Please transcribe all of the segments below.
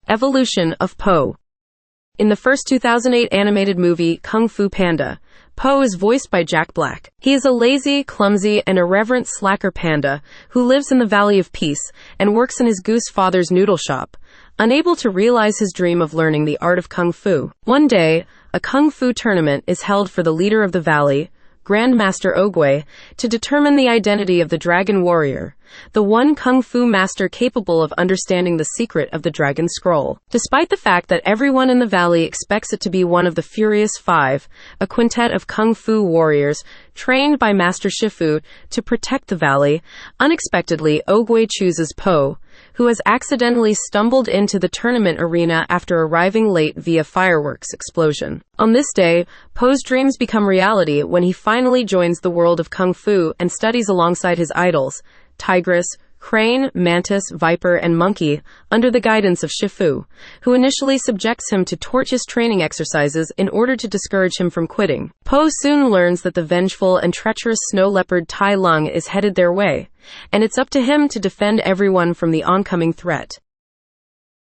Evolution of Po. In the first 2008 animated movie Kung Fu Panda, Po is voiced by Jack Black. He is a lazy, clumsy, and irreverent slacker panda who lives in the Valley of Peace and works in his goose father's noodle shop, unable to realize his dream of learning the art of Kung Fu. One day, a Kung Fu tournament is held for the leader of the valley, Grand Master Oogway, to determine the identity of the Dragon Warrior, the one Kung Fu master capable of understanding the secret of the Dragon Scroll. Despite the fact that everyone in the valley expects it to be one of the Furious Five, a quintet of Kung Fu warriors trained by Master Shifu to protect the valley, unexpectedly Oogway chooses Po, who has accidentally stumbled into the tournament arena after arriving late via fireworks explosion. On this day, Po's dreams become reality when he finally joins the world of Kung Fu and studies alongside his idols, Tigress, Crane, Mantis, Viper, and Monkey, under the guidance of Shifu, who initially subjects him to torturous training exercises in order to discourage him from quitting. Po soon learns that the vengeful and treacherous snow leopard Tai Lung is headed their way, and it's up to him to defend everyone from the oncoming threat.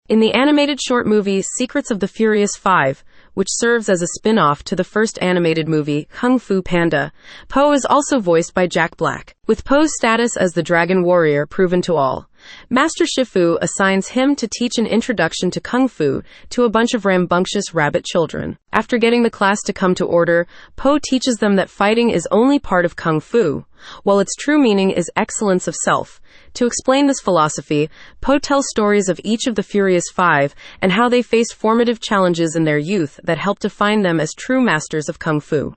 In the animated short movie Secrets of the Furious Five, which serves as a spin-off to the first animated movie, Kung Fu Panda, Po is also voiced by Jack Black. With Po's status as the Dragon Warrior proven to all, Master Shifu assigns him to teach an introduction to Kung Fu to a bunch of rambunctious rabbit children. After getting the class to come to order, Po teaches them that fighting is only part of Kung Fu, while its true meaning is excellence of self. To explain this philosophy, Po tells stories of each of the Furious Five and how they faced formative challenges in their youth that helped define them as true masters of Kung Fu.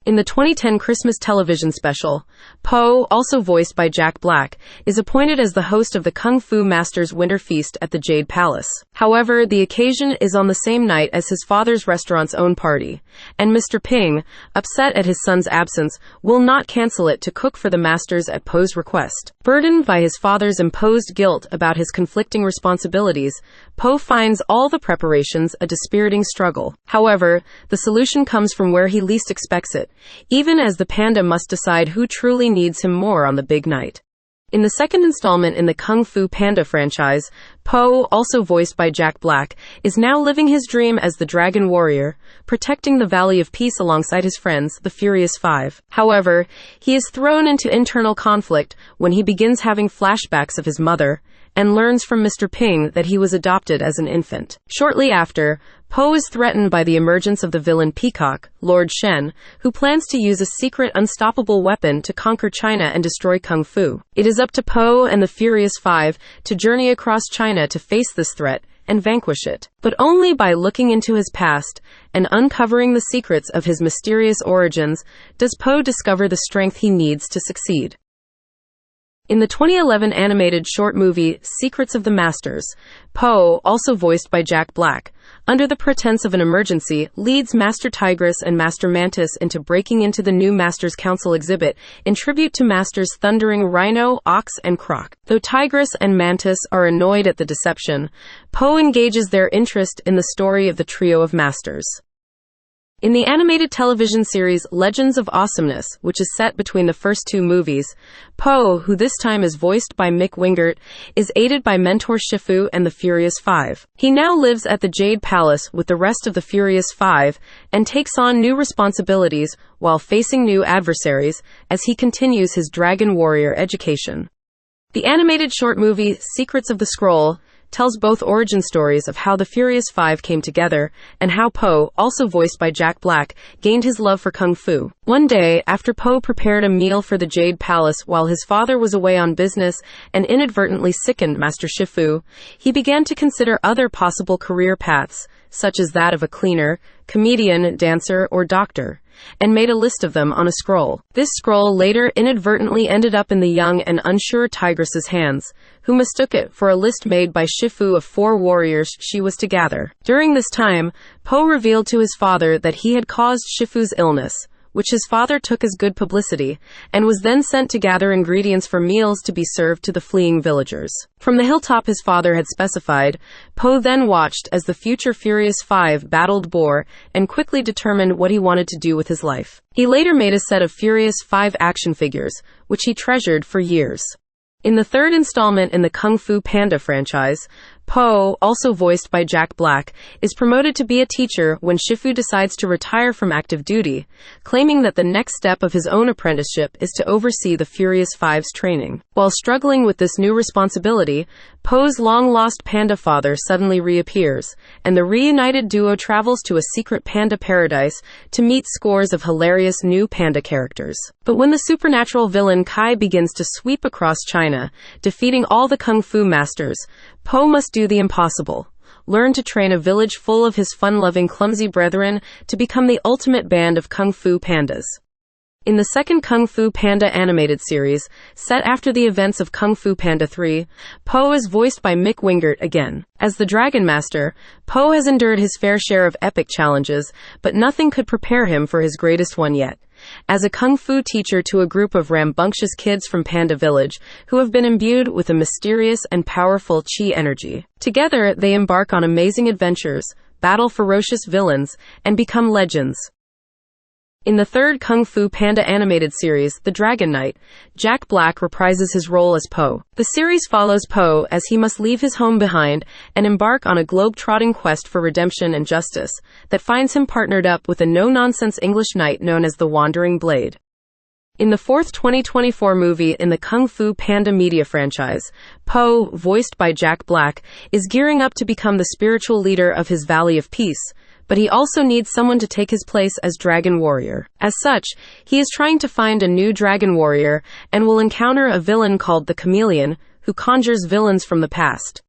In the 2010 Christmas television special, Po, also voiced by Jack Black, is appointed as the host of the Kung Fu Master's Winter Feast at the Jade Palace. However, the occasion is on the same night as his father's restaurant's own party, and Mr. Ping, upset at his son's absence, will not cancel it to cook for the masters at Po's request. Burdened by his father's imposed guilt about his conflicting responsibilities, Po finds all the preparations a dispiriting struggle. However, the solution comes from where he least expects it, even as the panda must decide who truly needs him more on the big night. In the second installment in the Kung Fu Panda franchise, Po, also voiced by Jack Black, is now living his dream as the Dragon Warrior, protecting the Valley of Peace alongside his friends, the Furious Five. However, he is thrown into internal conflict when he begins having flashbacks of his mother, and learns from Mr. Ping that he was adopted as an infant. Shortly after, Po is threatened by the emergence of the villain Peacock, Lord Shen, who plans to use a secret unstoppable weapon to conquer China and destroy Kung Fu. It is up to Po and the Furious Five to journey across China to face this threat and vanquish it. But only by looking into his past and uncovering the secrets of his mysterious origins does Po discover the strength he needs to succeed. In the 2011 animated short movie Secrets of the Masters, Po, also voiced by Jack Black, under the pretense of an emergency, leads Master Tigress and Master Mantis into breaking into the new Masters Council exhibit in tribute to Masters Thundering Rhino, Ox, and Croc. Though Tigress and Mantis are annoyed at the deception, Po engages their interest in the story of the trio of masters. In the animated television series Legends of Awesomeness, which is set between the first two movies, Po, who this time is voiced by Mick Wingert, is aided by mentor Shifu and the Furious Five. He now lives at the Jade Palace with the rest of the Furious Five and takes on new responsibilities while facing new adversaries as he continues his Dragon Warrior education. The animated short movie Secrets of the Scroll tells both origin stories of how the Furious Five came together and how Po, also voiced by Jack Black, gained his love for Kung Fu. One day, after Po prepared a meal for the Jade Palace while his father was away on business and inadvertently sickened Master Shifu, he began to consider other possible career paths, such as that of a cleaner, comedian, dancer, or doctor, and made a list of them on a scroll. This scroll later inadvertently ended up in the young and unsure Tigress's hands, who mistook it for a list made by Shifu of 4 warriors she was to gather. During this time, Po revealed to his father that he had caused Shifu's illness, which his father took as good publicity, and was then sent to gather ingredients for meals to be served to the fleeing villagers. From the hilltop his father had specified, Po then watched as the future Furious Five battled Boar and quickly determined what he wanted to do with his life. He later made a set of Furious Five action figures, which he treasured for years. In the third installment in the Kung Fu Panda franchise, Po, also voiced by Jack Black, is promoted to be a teacher when Shifu decides to retire from active duty, claiming that the next step of his own apprenticeship is to oversee the Furious Five's training. While struggling with this new responsibility, Po's long-lost panda father suddenly reappears, and the reunited duo travels to a secret panda paradise to meet scores of hilarious new panda characters. But when the supernatural villain Kai begins to sweep across China, defeating all the Kung Fu masters, Po must do the impossible. Learn to train a village full of his fun-loving clumsy brethren to become the ultimate band of Kung Fu pandas. In the second Kung Fu Panda animated series, set after the events of Kung Fu Panda 3, Po is voiced by Mick Wingert again. As the Dragon Master, Po has endured his fair share of epic challenges, but nothing could prepare him for his greatest one yet. As a Kung Fu teacher to a group of rambunctious kids from Panda Village who have been imbued with a mysterious and powerful Qi energy. Together, they embark on amazing adventures, battle ferocious villains, and become legends. In the third Kung Fu Panda animated series, The Dragon Knight, Jack Black reprises his role as Po. The series follows Po as he must leave his home behind and embark on a globe-trotting quest for redemption and justice that finds him partnered up with a no-nonsense English knight known as the Wandering Blade. In the fourth 2024 movie in the Kung Fu Panda media franchise, Po, voiced by Jack Black, is gearing up to become the spiritual leader of his Valley of Peace, but he also needs someone to take his place as Dragon Warrior. As such, he is trying to find a new Dragon Warrior and will encounter a villain called the Chameleon, who conjures villains from the past.